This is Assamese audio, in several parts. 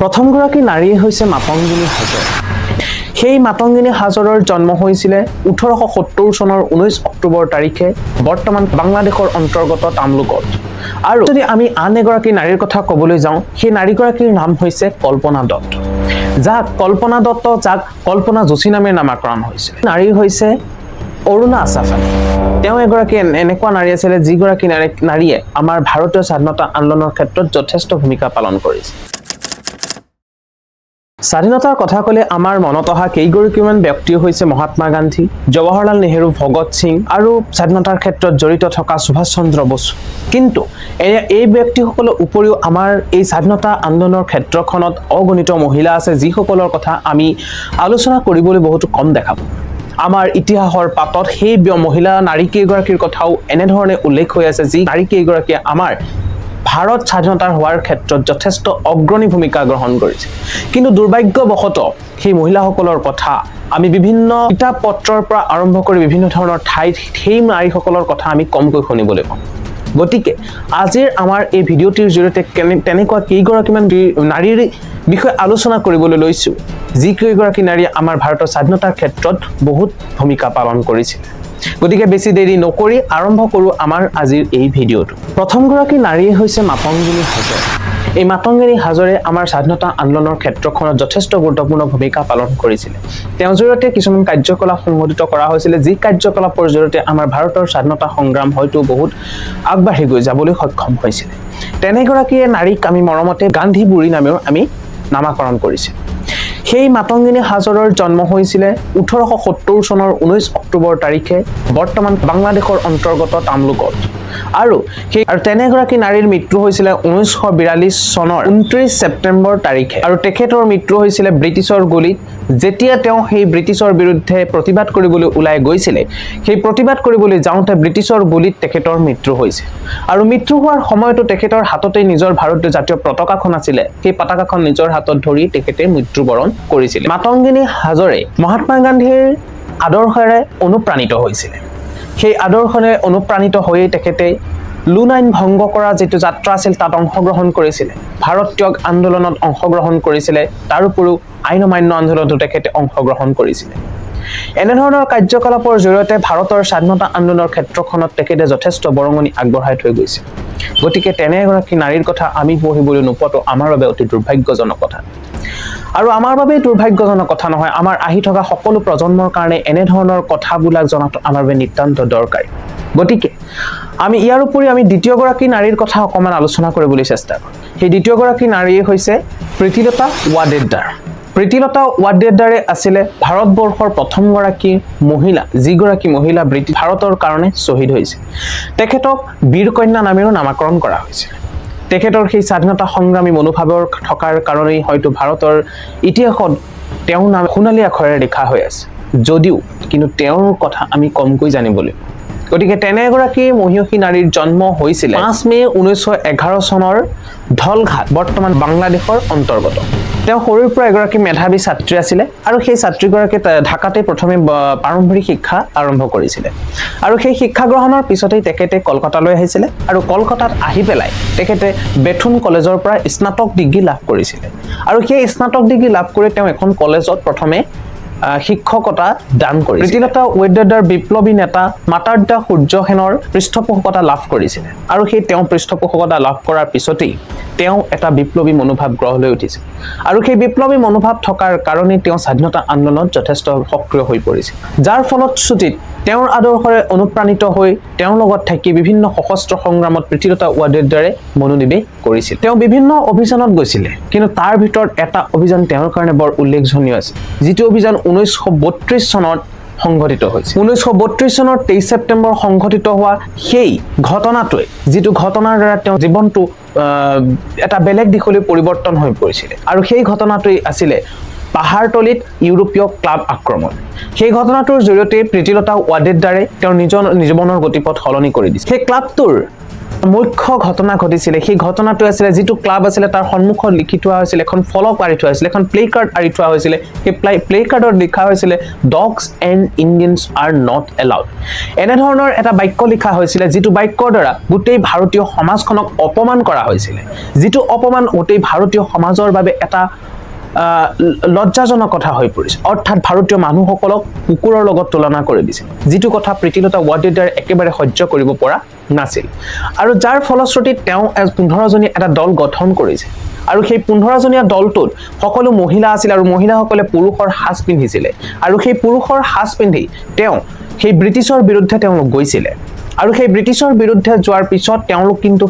প্ৰথমগৰাকী নাৰী হৈছে মাতংগিনী হাজৰা। সেই মাতংগিনী হাজৰাৰ জন্ম হৈছিলে 1870 চনৰ 19 অক্টোবৰ তাৰিখে বৰ্তমান বাংলাদেশৰ অন্তৰ্গত তামলুকত। আৰু যদি আমি আন এগৰাকী নাৰীৰ কথা ক'বলৈ যাওঁ, সেই নাৰীগৰাকীৰ নাম হৈছে কল্পনা দত্ত, যাক কল্পনা যোশী নামে নামাকৰণ হৈছিল। নাৰী হৈছে অৰুণা আছাফ আলী। তেওঁ এগৰাকী এনেকুৱা নাৰী আছিলে যিগৰাকী নাৰীয়ে আমাৰ ভাৰতীয় স্বাধীনতা আন্দোলনৰ ক্ষেত্ৰত যথেষ্ট ভূমিকা পালন কৰিছিল। স্বাধীনতাৰ কথা ক'লে আমাৰ মনত অহা কেইগৰাকীমান ব্যক্তি হৈছে মহাত্মা গান্ধী, জৱাহৰলাল নেহেৰু, ভগত সিং আৰু স্বাধীনতাৰ ক্ষেত্ৰত জড়িত থকা সুভাষ চন্দ্ৰ বসু। কিন্তু এই ব্যক্তিসকলৰ উপৰিও আমাৰ এই স্বাধীনতা আন্দোলনৰ ক্ষেত্ৰখনত অগণিত মহিলা আছে, যিসকলৰ কথা আমি আলোচনা কৰিবলৈ বহুতো কম দেখা পাওঁ। আমাৰ ইতিহাসৰ পাতত সেই মহিলা নাৰী কেইগৰাকীৰ কথাও এনেধৰণে উল্লেখ হৈ আছে, যি নাৰী কেইগৰাকীয়ে আমাৰ ভাৰত স্বাধীনতাৰ হোৱাৰ ক্ষেত্ৰত যথেষ্ট অগ্ৰণী ভূমিকা গ্ৰহণ কৰিছে। কিন্তু দুৰ্ভাগ্যবশতঃ সেই মহিলাসকলৰ কথা আমি বিভিন্ন কিতাপ পত্ৰৰ পৰা আৰম্ভ কৰি বিভিন্ন ধৰণৰ ঠাইত সেই নাৰীসকলৰ কথা আমি কমকৈ শুনিবলৈ পাওঁ। গতিকে আজিৰ আমাৰ এই ভিডিঅ'টিৰ জৰিয়তে তেনেকুৱা কেইগৰাকীমান নাৰীৰ বিষয়ে আলোচনা কৰিবলৈ লৈছোঁ, যি কেইগৰাকী নাৰীয়ে আমাৰ ভাৰতৰ স্বাধীনতাৰ ক্ষেত্ৰত বহুত ভূমিকা পালন কৰিছিল। গতিকে বেছি দেৰি নকৰি আৰম্ভ কৰোঁ আমাৰ আজিৰ এই ভিডিঅ'টো। প্ৰথমগৰাকী নাৰীয়ে হৈছে মাতংগিনী হাজৰা। এই মাতংগিনী হাজৰাই আমাৰ স্বাধীনতা আন্দোলনৰ ক্ষেত্ৰখনত যথেষ্ট গুৰুত্বপূৰ্ণ ভূমিকা পালন কৰিছিলে। তেওঁৰ জৰিয়তে কিছুমান কাৰ্যকলাপ সংঘটিত কৰা হৈছিলে, যি কাৰ্যকলাপৰ জৰিয়তে আমাৰ ভাৰতৰ স্বাধীনতা সংগ্ৰাম হয়তো বহুত আগবাঢ়ি গৈ যাবলৈ সক্ষম হৈছিলে। তেনেগৰাকীয়ে নাৰীক আমি মৰমতে গান্ধী বুঢ়ী নামেও আমি নামাকৰণ কৰিছিল। সেই মাতংগিনী হাজৰাৰ জন্ম হৈছিলে 1870 চনৰ 19 অক্টোবৰ তাৰিখে বৰ্তমান বাংলাদেশৰ অন্তৰ্গত তামলুকত। আৰু তেনেগৰাকী নাৰীৰ মৃত্যু হৈছিলে 1942 চনৰ 29 ছেপ্টেম্বৰ তাৰিখে। আৰু তেখেতৰ মৃত্যু হৈছিলে ব্ৰিটিছৰ গুলীত। যেতিয়া তেওঁ সেই ব্ৰিটিছৰ বিৰুদ্ধে প্ৰতিবাদ কৰিবলৈ ওলাই গৈছিলে, সেই প্ৰতিবাদ কৰিবলৈ যাওঁতে ব্ৰিটিছৰ গুলীত তেখেতৰ মৃত্যু হৈছে। আৰু মৃত্যু হোৱাৰ সময়তো তেখেতৰ হাততেই নিজৰ ভাৰতীয় জাতীয় পতাকাখন আছিলে, সেই পতাকাখন নিজৰ হাতত ধৰি তেখেতে মৃত্যুবৰণ কৰিছিলে। মাতংগিনী হাজৰাই মহাত্মা গান্ধীৰ আদৰ্শেৰে অনুপ্ৰাণিত হৈছিলে। সেই আদৰ্শৰে অনুপ্ৰাণিত হৈয়ে তেখেতে লুন আইন ভংগ কৰা যিটো যাত্ৰা আছিল তাত অংশগ্ৰহণ কৰিছিলে, ভাৰত ত্যাগ আন্দোলনত অংশগ্ৰহণ কৰিছিলে, তাৰোপৰিও আইন অমান্য আন্দোলনতো তেখেতে অংশগ্ৰহণ কৰিছিলে। এনেধৰণৰ কাৰ্যকলাপৰ জৰিয়তে ভাৰতৰ স্বাধীনতা আন্দোলনৰ ক্ষেত্ৰখনত তেখেতে যথেষ্ট বৰঙণি আগবঢ়াই থৈ গৈছে। গতিকে তেনে এগৰাকী নাৰীৰ কথা আমি পঢ়িবলৈ নোপোৱাটো আমাৰ বাবে অতি দুৰ্ভাগ্যজনক কথা। আৰু আমাৰ বাবে দুৰ্ভাগ্যজনক কথা নহয়, আমাৰ আহি থকা সকলো প্ৰজন্মৰ কাৰণে এনেধৰণৰ কথাবিলাক জনাটো আমাৰ বাবে নিতান্ত দৰকাৰী। গতিকে আমি ইয়াৰ উপৰি আমি দ্বিতীয়গৰাকী নাৰীৰ কথা অকণমান আলোচনা কৰিবলৈ চেষ্টা কৰোঁ। সেই দ্বিতীয়গৰাকী নাৰীয়ে হৈছে প্ৰীতিলতা ৱাডেদাৰ। প্ৰীতিলতা ৱাডেদাৰে আছিলে ভাৰতবৰ্ষৰ প্ৰথমগৰাকী মহিলা, যিগৰাকী মহিলা ভাৰতৰ কাৰণে শ্বহীদ হৈছিল। তেখেতক বীৰ কন্যা নামেৰেও নামাকৰণ কৰা হৈছিল। তেখেতৰ সেই স্বাধীনতা সংগ্ৰামী মনোভাৱৰ থকাৰ কাৰণেই হয়তো ভাৰতৰ ইতিহাসত তেওঁৰ নাম সোণালী আখৰেৰে লিখা হৈ আছে যদিও, কিন্তু তেওঁৰ কথা আমি কমকৈ জানিবলৈ। গতিকে তেনে এগৰাকী মহিয়সী নাৰীৰ জন্ম হৈছিলে 5 মে 1911 চনৰ ঢলঘাট, বৰ্তমান বাংলাদেশৰ অন্তৰ্গত। তেওঁ সৰুৰ পৰা এগৰাকী মেধাৱী ছাত্ৰী আছিলে আৰু সেই ছাত্ৰীগৰাকীয়ে ঢাকাতে প্ৰথমে প্ৰাৰম্ভিক শিক্ষা আৰম্ভ কৰিছিলে। আৰু সেই শিক্ষা গ্ৰহণৰ পিছতেই তেখেতে কলকাতালৈ আহিছিলে আৰু কলকাতাত আহি পেলাই তেখেতে বেথুন কলেজৰ পৰা স্নাতক ডিগ্ৰী লাভ কৰিছিলে। আৰু সেই স্নাতক ডিগ্ৰী লাভ কৰি তেওঁ এখন কলেজত প্ৰথমে শিক্ষকতা দান কৰিছিল। প্ৰীতিলতা ৱাডেদাৰ বিপ্লৱী নেতা মাতাৰ্দা সূৰ্য সেনৰ পৃষ্ঠপোষকতা লাভ কৰিছিলে। আৰু সেই তেওঁ পৃষ্ঠপোষকতা লাভ কৰাৰ পিছতেই তেওঁ এটা বিপ্লৱী মনোভাৱ গঢ় লৈ উঠিছিল। আৰু সেই বিপ্লৱী মনোভাৱ থকাৰ কাৰণে তেওঁ স্বাধীনতা আন্দোলনত যথেষ্ট সক্ৰিয় হৈ পৰিছিল, যাৰ ফলশ্ৰুতিত তেওঁৰ আদৰ্শৰে অনুপ্ৰাণিত হৈ তেওঁৰ লগত থাকি বিভিন্ন সশস্ত্ৰ সংগ্ৰামত প্ৰীতিলতা ৱাডেদাৰে মনোনিৱেশ কৰিছিল। তেওঁ বিভিন্ন অভিযানত গৈছিলে, কিন্তু তাৰ ভিতৰত এটা অভিযান তেওঁৰ কাৰণে বৰ উল্লেখনীয় আছিল, যিটো অভিযান 1932 চনত সংঘটিত হৈছিল। 1932 চনৰ 23 ছেপ্টেম্বৰ সংঘটিত হোৱা সেই ঘটনাটোৱে, যিটো ঘটনাৰ দ্বাৰা তেওঁ জীৱনটো এটা বেলেগ দিশলৈ পৰিৱৰ্তন হৈ পৰিছিলে। আৰু সেই ঘটনাটোৱেই আছিলে পাহাৰতলিত ইউৰোপীয় ক্লাব আক্ৰমণ। সেই ঘটনাটোৰ জৰিয়তে প্ৰীতিলতা ৱাডেদাৰে তেওঁৰ নিজৰ জীৱনৰ গতিপথ সলনি কৰি দিছিল। সেই ক্লাবটোৰ মুখ্য ঘটনা ঘটিছিলে সেই ঘটনাটো আছিলে যিটো ক্লাব আছিলে তাৰ সন্মুখত লিখি থোৱা হৈছিল এখন ফলক আঁৰি থোৱা হৈছিল এখন প্লে কাৰ্ড আঁৰি থোৱা হৈছিলে সেই প্লে কাৰ্ডত লিখা হৈছিলে dogs and Indians are not allowed এনেধৰণৰ এটা বাক্য লিখা হৈছিলে যিটো বাক্যৰ দ্বাৰা গোটেই ভাৰতীয় সমাজখনক অপমান কৰা হৈছিলে যিটো অপমান গোটেই ভাৰতীয় সমাজৰ বাবে এটা লজ্জাজনক কথা হৈ পৰিছে অৰ্থাৎ ভাৰতীয় মানুহসকলক কুকুৰৰ লগত তুলনা কৰি দিছে যিটো কথা প্ৰীতিলতা ৱাডেদাৰ একেবাৰে সহ্য কৰিব পৰা নাছিল আৰু যাৰ ফলশ্ৰুতিত তেওঁ 15জনীয়া এটা দল গঠন কৰিছে আৰু সেই 15জনীয়া দলটোত সকলো মহিলা আছিল আৰু মহিলাসকলে পুৰুষৰ সাজ পিন্ধিছিলে আৰু সেই পুৰুষৰ সাজ পিন্ধি তেওঁ সেই ব্ৰিটিছৰ বিৰুদ্ধে তেওঁলোক গৈছিলে আৰু সেই ব্ৰিটিছৰ বিৰুদ্ধে যোৱাৰ পিছত তেওঁলোক কিন্তু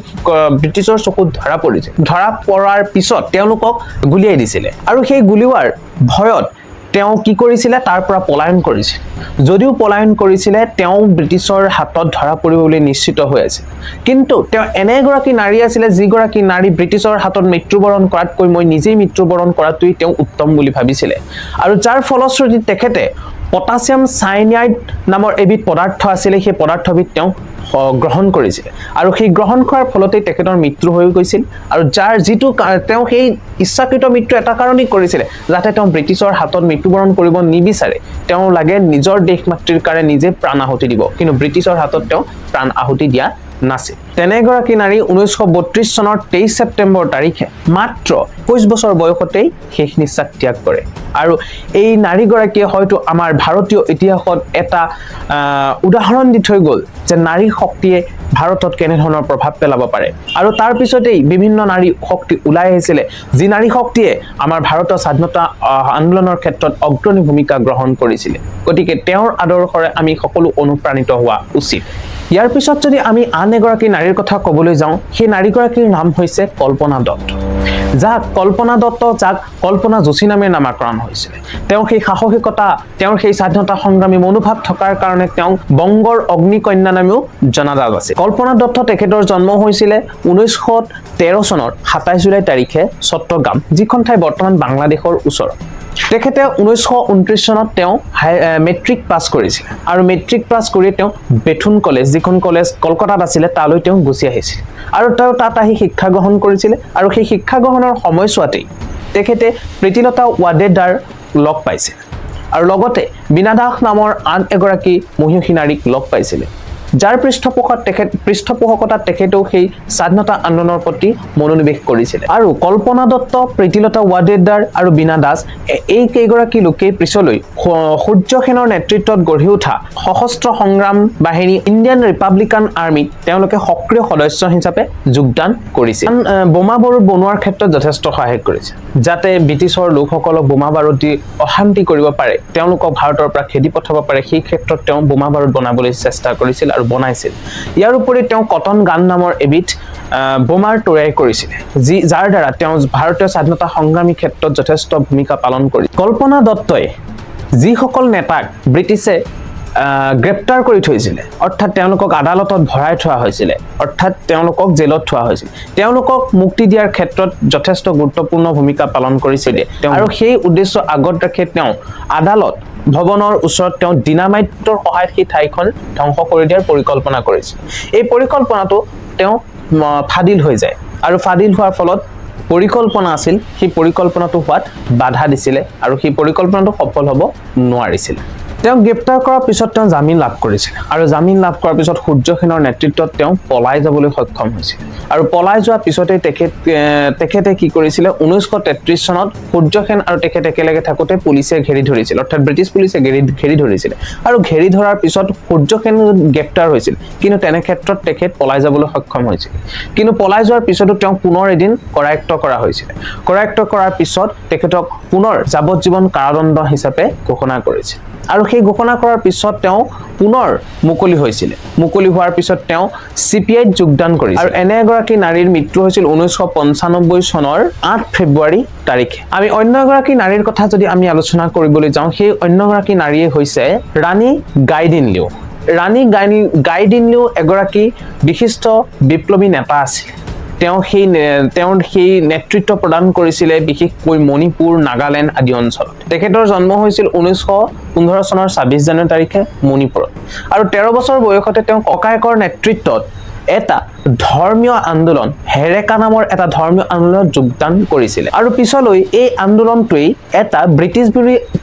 ব্ৰিটিছৰ চকুত ধৰা পৰিছে ধৰা পৰাৰ পিছত তেওঁলোকক গুলিয়াই দিছিলে আৰু সেই গুলিওৱাৰ ভয়ত তেওঁ কি কৰিছিলে তাৰ পৰা পলায়ন কৰিছিল যদিও পলায়ন কৰিছিলে তেওঁ ব্ৰিটিছৰ হাতত ধৰা পৰিব বুলি নিশ্চিত হৈ আছিল কিন্তু তেওঁ এনে এগৰাকী নাৰী আছিলে যিগৰাকী নাৰী ব্ৰিটিছৰ হাতত মৃত্যুবৰণ কৰাতকৈ মই নিজেই মৃত্যুবৰণ কৰাটোই তেওঁ উত্তম বুলি ভাবিছিলে আৰু যাৰ ফলশ্ৰুতিত তেখেতে পটাছিয়াম চাইনাইড নামৰ এবিধ পদাৰ্থ আছিলে সেই পদাৰ্থবিধ তেওঁ গ্ৰহণ কৰিছিল আৰু সেই গ্ৰহণ কৰাৰ ফলতে তেখেতৰ মৃত্যু হৈ গৈছিল আৰু যাৰ যিটো তেওঁ সেই ইচ্ছাকৃত মৃত্যু এটা কাৰণেই কৰিছিলে যাতে তেওঁ ব্ৰিটিছৰ হাতত মৃত্যুবৰণ কৰিব নিবিচাৰে তেওঁ লাগে নিজৰ দেশ মাতৃৰ কাৰণে নিজে প্ৰাণ আহুতি দিব কিন্তু ব্ৰিটিছৰ হাতত তেওঁ প্ৰাণ আহুতি দিয়া নাছিল তেনেগৰাকী নাৰী 1932 চনৰ 23 ছেপ্টেম্বৰ তাৰিখে মাত্ৰ 21 বছৰ বয়সতেই শেষ নিশ্বাস ত্যাগ কৰে আৰু এই নাৰীগৰাকীয়ে হয়তো আমাৰ ভাৰতীয় ইতিহাসত এটা উদাহৰণ দি থৈ গ'ল যে নাৰী শক্তিয়ে ভাৰতত কেনেধৰণৰ প্ৰভাৱ পেলাব পাৰে আৰু তাৰ পিছতেই বিভিন্ন নাৰী শক্তি ওলাই আহিছিলে যি নাৰী শক্তিয়ে আমাৰ ভাৰতৰ স্বাধীনতা আন্দোলনৰ ক্ষেত্ৰত অগ্ৰণী ভূমিকা গ্ৰহণ কৰিছিলে গতিকে তেওঁৰ আদৰ্শৰে আমি সকলো অনুপ্ৰাণিত হোৱা উচিত ইয়াৰ পিছত যদি আমি আন এগৰাকী নাৰীৰ কথা ক'বলৈ যাওঁ সেই নাৰীগৰাকীৰ নাম হৈছে কল্পনা দত্ত যাক কল্পনা দত্ত যাক কল্পনা যোশী নামে নামাকৰণ হৈছিল তেওঁ সেই সাহসিকতা তেওঁৰ সেই স্বাধীনতা সংগ্ৰামী মনোভাৱ থকাৰ কাৰণে তেওঁ বংগৰ অগ্নিকন্যা নামেও জনাজাত আছে কল্পনা দত্ত তেখেতৰ জন্ম হৈছিলে 1913 চনৰ 27 জুলাই তাৰিখে চট্টগ্ৰাম যিখন ঠাই বৰ্তমান বাংলাদেশৰ ওচৰত তেখেতে 1929 চনত তেওঁ মেট্ৰিক পাছ কৰিছিল আৰু মেট্ৰিক পাছ কৰি তেওঁ বেথুন কলেজ যিখন কলেজ কলকাতাত আছিল তালৈ তেওঁ গুচি আহিছিল আৰু তেওঁ তাত আহি শিক্ষা গ্ৰহণ কৰিছিল আৰু সেই শিক্ষা গ্ৰহণৰ সময়ছোৱাতেই তেখেতে প্ৰীতিলতা ৱাডেদাৰ লগ পাইছিল আৰু লগতে বীণা দাস নামৰ আন এগৰাকী মহিয়সী নাৰীক লগ পাইছিল যাৰ পৃষ্ঠপোষকতাত তেখেতেও সেই স্বাধীনতা আন্দোলনৰ প্ৰতি মনোনিৱেশ কৰিছিল আৰু কল্পনা দত্ত প্ৰীতিলতা ৱাডেদাৰ আৰু বীণা দাস এই কেইগৰাকী লোকেই পিছলৈ সূৰ্য সেনৰ নেতৃত্বত গঢ়ি উঠা সশস্ত্ৰ সংগ্ৰাম বাহিনী ইণ্ডিয়ান ৰিপাব্লিকান আৰ্মিত তেওঁলোকে সক্ৰিয় সদস্য হিচাপে যোগদান কৰিছিল বোমা বাৰুদ বনোৱাৰ ক্ষেত্ৰত যথেষ্ট সহায় কৰিছিল যাতে ব্ৰিটিছৰ লোকসকলক বোমা বাৰুদ দি অশান্তি কৰিব পাৰে তেওঁলোকক ভাৰতৰ পৰা খেদি পঠাব পাৰে সেই ক্ষেত্ৰত তেওঁ বোমা বাৰুদ বনাবলৈ চেষ্টা কৰিছিল আৰু বনাইছিল ইয়াৰ উপৰি তেওঁ কটন গান নামৰ এবিধ বোমাৰ তৈয়াৰ কৰিছিল যাৰ দ্বাৰা তেওঁ ভাৰতীয় স্বাধীনতা সংগ্ৰামী ক্ষেত্ৰত যথেষ্ট ভূমিকা পালন কৰিছিল কল্পনা দত্তই যিসকল নেতাক ব্ৰিটিছে গ্ৰেপ্তাৰ কৰি থৈছিল অৰ্থাৎ তেওঁলোকক আদালতত ভৰাই থোৱা হৈছিল অৰ্থাৎ তেওঁলোকক জেলত থোৱা হৈছিল তেওঁলোকক মুক্তি দিয়াৰ ক্ষেত্ৰত যথেষ্ট গুৰুত্বপূৰ্ণ ভূমিকা পালন কৰিছিল আৰু সেই উদ্দেশ্য আগত ৰাখি তেওঁ আদালত ভৱনৰ ওচৰত তেওঁ ডিনামাইটৰ সহায়ত সেই ঠাইখন ধ্বংস কৰি দিয়াৰ পৰিকল্পনা কৰিছিল এই পৰিকল্পনাটো তেওঁ ফাদিল হৈ যায় আৰু ফাদিল হোৱাৰ ফলত পৰিকল্পনা আছিল সেই পৰিকল্পনাটো হোৱাত বাধা দিছিল আৰু সেই পৰিকল্পনাটো সফল হ'ব নোৱাৰিছিল তেওঁ গ্ৰেপ্তাৰ কৰাৰ পিছত তেওঁ জামিন লাভ কৰিছিল আৰু জামিন লাভ কৰাৰ পিছত সূৰ্য সেনৰ নেতৃত্বত তেওঁ পলাই যাবলৈ সক্ষম হৈছিল আৰু পলাই যোৱাৰ পিছতে তেখেতে কি কৰিছিল 1933 চনত সূৰ্য সেন আৰু তেখেতে একেলগে থাকোতে পুলিচে ঘেৰি ধৰিছিল অৰ্থাৎ ব্ৰিটিছ পুলিচে ঘেৰি ধৰিছিল আৰু ঘেৰি ধৰাৰ পিছত সূৰ্য সেন গ্ৰেপ্তাৰ হৈছিল কিন্তু তেনে ক্ষেত্ৰত তেখেত পলাই যাবলৈ সক্ষম হৈছিল কিন্তু পলাই যোৱাৰ পিছতো তেওঁ পুনৰ এদিন কৰায়ত্ব কৰা হৈছিল কৰায়ত্ব কৰাৰ পিছত তেখেতক পুনৰ যাৱজ্জীৱন কাৰাদণ্ড হিচাপে ঘোষণা কৰিছিল আৰু সেই ঘোষণা কৰাৰ পিছত তেওঁ পুনৰ মুকলি হৈছিল মুকলি হোৱাৰ পিছত তেওঁ সিপিআইত যোগদান কৰিছিল আৰু এনে এগৰাকী নাৰীৰ মৃত্যু হৈছিল 1995 চনৰ 8 ফেব্ৰুৱাৰী তাৰিখে আমি অন্য এগৰাকী নাৰীৰ কথা যদি আমি আলোচনা কৰিবলৈ যাওঁ সেই অন্য এগৰাকী নাৰীয়ে হৈছে ৰাণী গাইডিনলিউ ৰাণী গাইডিনলিউ এগৰাকী বিশিষ্ট বিপ্লৱী নেতা আছিল তেওঁ সেই নেতৃত্ব প্ৰদান কৰিছিল বিশেষকৈ মণিপুৰ নাগালেণ্ড আদি অঞ্চলত তেখেতৰ জন্ম হৈছিল 1915 চনৰ 26 জানুৱাৰী তাৰিখে মণিপুৰত আৰু 13 বছৰ বয়সতে তেওঁ ককায়েকৰ নেতৃত্বত এটা ধৰ্মীয় আন্দোলন হেৰেকা নামৰ এটা ধৰ্মীয় আন্দোলনত যোগদান কৰিছিল আৰু পিছলৈ এই আন্দোলনটোৱেই এটা ব্ৰিটিছ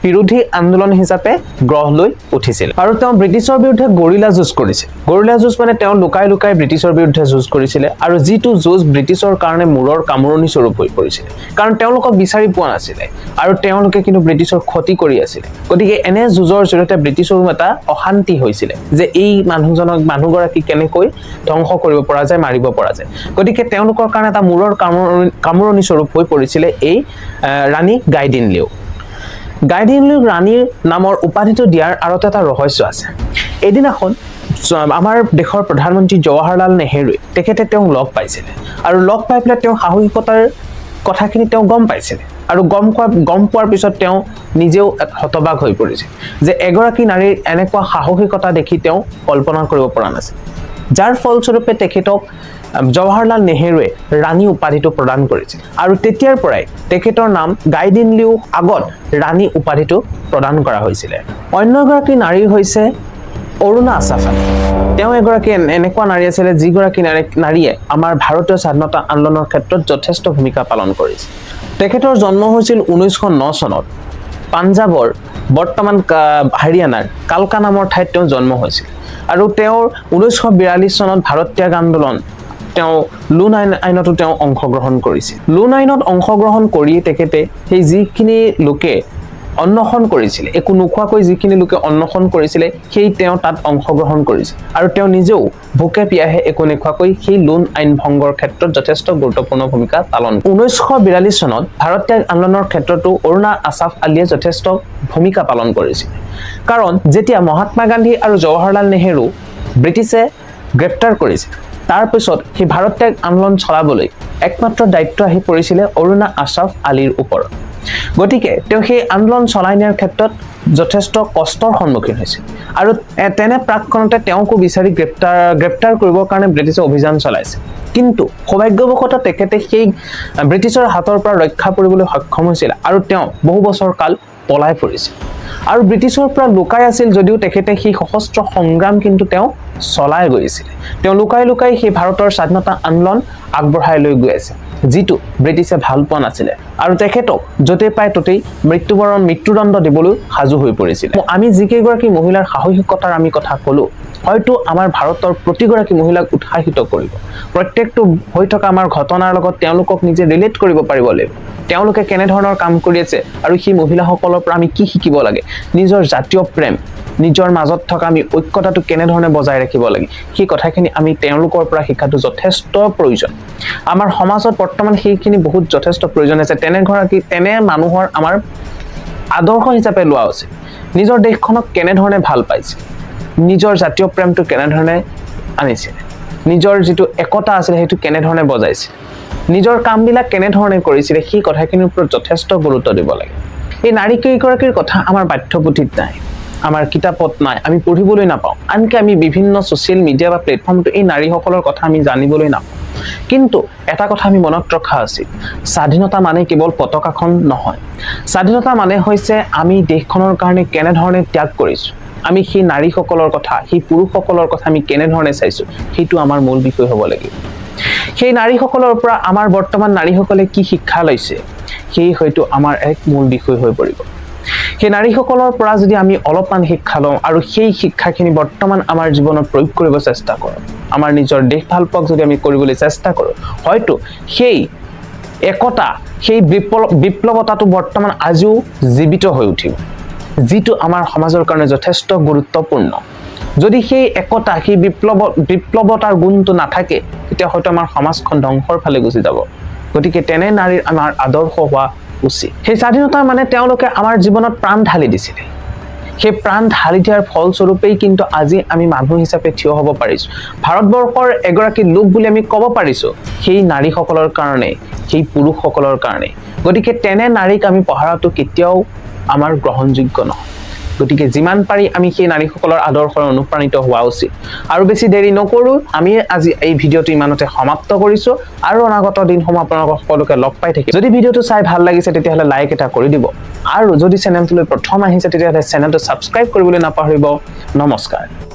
বিৰোধী আন্দোলন হিচাপে গঢ় লৈ উঠিছিল আৰু তেওঁ ব্ৰিটিছৰ বিৰুদ্ধে গৰিলা যুঁজ কৰিছিল গৰিলা যুঁজ মানে তেওঁ লুকাই লুকাই ব্ৰিটিছৰ বিৰুদ্ধে যুঁজ কৰিছিল আৰু যিটো যুঁজ ব্ৰিটিছৰ কাৰণে মূৰৰ কামৰণি স্বৰূপ হৈ পৰিছিল কাৰণ তেওঁলোকক বিচাৰি পোৱা নাছিল আৰু তেওঁলোকে কিন্তু ব্ৰিটিছৰ ক্ষতি কৰি আছিল গতিকে এনে যুঁজৰ জৰিয়তে ব্ৰিটিছৰো এটা অশান্তি হৈছিল যে এই মানুহগৰাকী কেনেকৈ ধ্বংস কৰিব পৰা যায় মাৰিব পৰা যায় গতিকে তেওঁলোকৰ কাৰণে এটা মূৰৰ কামৰণি স্বৰূপ হৈ পৰিছিল এই ৰাণী গাইডিনলিউ ৰাণীৰ নামৰ উপাধিটো দিয়াৰ আঁৰত এটা ৰহস্য আছে এদিনাখন আমাৰ দেশৰ প্ৰধানমন্ত্ৰী জৱাহৰলাল নেহেৰুৱে তেখেতে তেওঁক লগ পাইছিল আৰু লগ পাই পেলাই তেওঁ সাহসিকতাৰ কথাখিনি তেওঁ গম পাইছিল আৰু গম পোৱাৰ পিছত তেওঁ নিজেও হতবাক হৈ পৰিছিল যে এগৰাকী নাৰীৰ এনেকুৱা সাহসিকতা দেখি তেওঁ কল্পনা কৰিব পৰা নাছিল যাৰ ফলস্বৰূপে তেখেতক জৱাহৰলাল নেহেৰুৱে ৰাণী উপাধিটো প্ৰদান কৰিছিল আৰু তেতিয়াৰ পৰাই তেখেতৰ নাম গাইডিনলিউ আগত ৰাণী উপাধিটো প্ৰদান কৰা হৈছিল অন্য এগৰাকী নাৰী হৈছে অৰুণা আছাফ আলী তেওঁ এগৰাকী এনেকুৱা নাৰী আছিল যিগৰাকী নাৰীয়ে আমাৰ ভাৰতীয় স্বাধীনতা আন্দোলনৰ ক্ষেত্ৰত যথেষ্ট ভূমিকা পালন কৰিছিল তেখেতৰ জন্ম হৈছিল 1909 চনত পাঞ্জাবৰ বৰ্তমান হাৰিয়ানাৰ কালকা নামৰ ঠাইত তেওঁ জন্ম হৈছিল আৰু তেওঁৰ 1942 চনত ভাৰত ত্যাগ আন্দোলন তেওঁ লুন আইনতো তেওঁ অংশগ্ৰহণ কৰিছিল লুন আইনত অংশগ্ৰহণ কৰি তেখেতে সেই যিখিনি লোকে অন্নখন কৰিছিল একো নোখোৱাকৈ যিখিনি লোকে অন্নখন কৰিছিল সেই তেওঁ তাত অংশগ্ৰহণ কৰিছিল আৰু তেওঁ নিজেও ভোকে পিয়াহে একো নোখোৱাকৈ সেই লুন আইন ভংগৰ ক্ষেত্ৰত যথেষ্ট গুৰুত্বপূৰ্ণ ভূমিকা পালন 1942 চনত ভাৰত ত্যাগ আন্দোলনৰ ক্ষেত্ৰতো অৰুণা আছাফ আলীয়ে যথেষ্ট ভূমিকা পালন কৰিছিল কাৰণ যেতিয়া মহাত্মা গান্ধী আৰু জৱাহৰলাল নেহেৰু ব্ৰিটিছে গ্ৰেপ্তাৰ কৰিছিল তাৰ পিছত সেই ভাৰত ত্যাগ আন্দোলন চলাবলৈ একমাত্ৰ দায়িত্ব আহি পৰিছিল অৰুণা আছাফ আলীৰ ওপৰত গতিকে তেওঁ সেই আন্দোলন চলাই নিয়াৰ ক্ষেত্ৰত যথেষ্ট কষ্টৰ সন্মুখীন হৈছিল আৰু তেনে প্ৰাকখনতে তেওঁকো বিচাৰি গ্ৰেপ্তাৰ কৰিবৰ কাৰণে ব্ৰিটিছে অভিযান চলাইছিল কিন্তু সৌভাগ্যবশতঃ তেখেতে সেই ব্ৰিটিছৰ হাতৰ পৰা ৰক্ষা কৰিবলৈ সক্ষম হৈছিল আৰু তেওঁ বহু বছৰ কাল পলাই পৰিছিল আৰু ব্ৰিটিছৰ পৰা লুকাই আছিল যদিও তেখেতে সেই সশস্ত্ৰ সংগ্ৰাম কিন্তু তেওঁ চলাই গৈছিল তেওঁ লুকাই সেই ভাৰতৰ স্বাধীনতা আন্দোলন আগবঢ়াই লৈ গৈ আছে যিটো ব্ৰিটিছে ভাল পোৱা নাছিল আৰু তেখেতক যতে পায় ততেই মৃত্যুদণ্ড দিবলৈ সাজু হৈ পৰিছিল আমি যিকেইগৰাকী মহিলাৰ সাহসিকতাৰ আমি কথা ক'লো হয়তো আমাৰ ভাৰতৰ প্ৰতিগৰাকী মহিলাক উৎসাহিত কৰিব প্ৰত্যেকটো হৈ থকা আমাৰ ঘটনাৰ লগত তেওঁলোকক নিজে ৰিলেট কৰিব পাৰিব লাগিব তেওঁলোকে কেনে ধৰণৰ কাম কৰি আছে আৰু সেই মহিলাসকলৰ পৰা আমি কি শিকিব লাগে নিজৰ জাতীয় প্ৰেম নিজৰ মাজত থকা আমি ঐক্যতাটো কেনে ধৰণে বজাই ৰাখিব লাগে সেই কথাখিনি আমি তেওঁলোকৰ পৰা শিকাটো যথেষ্ট প্ৰয়োজন আমাৰ সমাজত বৰ্তমান সেইখিনি বহুত যথেষ্ট প্ৰয়োজন আছে তেনে মানুহৰ আমাৰ আদৰ্শ হিচাপে লোৱা উচিত নিজৰ দেশখনক কেনে ধৰণে ভাল পাইছে নিজৰ জাতীয় প্ৰেমটো কেনে ধৰণে আনিছিল নিজৰ যিটো একতা আছিল সেইটো কেনে ধৰণে বজাইছে নিজৰ কামবিলাক কেনে ধৰণে কৰিছিল সেই কথাখিনিৰ ওপৰত যথেষ্ট গুৰুত্ব দিব লাগে এই নাৰী কেইগৰাকীৰ কথা আমাৰ পাঠ্যপুথিত নাই আমাৰ কিতাপত নাই আমি পঢ়িবলৈ নাপাওঁ আনকি আমি বিভিন্ন ছ'চিয়েল মিডিয়া বা প্লেটফৰ্মটো এই নাৰীসকলৰ কথা আমি জানিবলৈ নাপাওঁ কিন্তু এটা কথা আমি মনত ৰখা উচিত স্বাধীনতা মানে কেৱল পতাকাখন নহয় স্বাধীনতা মানে হৈছে আমি দেশখনৰ কাৰণে কেনে ধৰণে ত্যাগ কৰিছোঁ আমি সেই নাৰীসকলৰ কথা সেই পুৰুষসকলৰ কথা আমি কেনে ধৰণে চাইছোঁ সেইটো আমাৰ মূল বিষয় হ'ব লাগিব সেই নাৰীসকলৰ পৰা আমাৰ বৰ্তমান নাৰীসকলে কি শিক্ষা লৈছে সেই হয়তো আমাৰ এক মূল বিষয় হৈ পৰিব সেই নাৰীসকলৰ পৰা যদি আমি অলপমান শিক্ষা লওঁ আৰু সেই শিক্ষাখিনি বৰ্তমান আমাৰ জীৱনত প্ৰয়োগ কৰিব চেষ্টা কৰোঁ আমাৰ নিজৰ দেশ ভালপোৱাক যদি আমি কৰিবলৈ চেষ্টা কৰোঁ হয়তো সেই একতা সেই বিপ্লৱতাটো বৰ্তমান আজিও জীৱিত হৈ উঠিব যিটো আমাৰ সমাজৰ কাৰণে যথেষ্ট গুৰুত্বপূৰ্ণ যদি সেই একতা সেই বিপ্লৱতাৰ গুণটো নাথাকে তেতিয়া হয়তো আমাৰ সমাজখন ধ্বংসৰ ফালে গুচি যাব গতিকে তেনে নাৰীৰ আমাৰ আদৰ্শ হোৱা উচিত সেই স্বাধীনতা মানে তেওঁলোকে আমাৰ জীৱনত প্ৰাণ ঢালি দিছিলে সেই প্ৰাণ ঢালি দিয়াৰ ফলস্বৰূপেই কিন্তু আজি আমি মানুহ হিচাপে থিয় হ'ব পাৰিছোঁ ভাৰতবৰ্ষৰ এগৰাকী লোক বুলি আমি ক'ব পাৰিছোঁ সেই নাৰীসকলৰ কাৰণে সেই পুৰুষসকলৰ কাৰণে গতিকে তেনে নাৰীক আমি পহৰাটো কেতিয়াও আমাৰ গ্ৰহণযোগ্য নহয় গতিকে যিমান পাৰি আমি সেই নাৰীসকলৰ আদৰ্শৰ অনুপ্ৰাণিত হোৱা উচিত আৰু বেছি দেৰি নকৰোঁ আমি আজি এই ভিডিঅ'টো ইমানতে সমাপ্ত কৰিছোঁ আৰু অনাগত দিনসমূহ আপোনালোকক সকলোকে লগ পাই থাকিম যদি ভিডিঅ'টো চাই ভাল লাগিছে তেতিয়াহ'লে লাইক এটা কৰি দিব আৰু যদি চেনেলটোলৈ প্ৰথম আহিছে তেতিয়াহ'লে চেনেলটো ছাবস্ক্ৰাইব কৰিবলৈ নাপাহৰিব নমস্কাৰ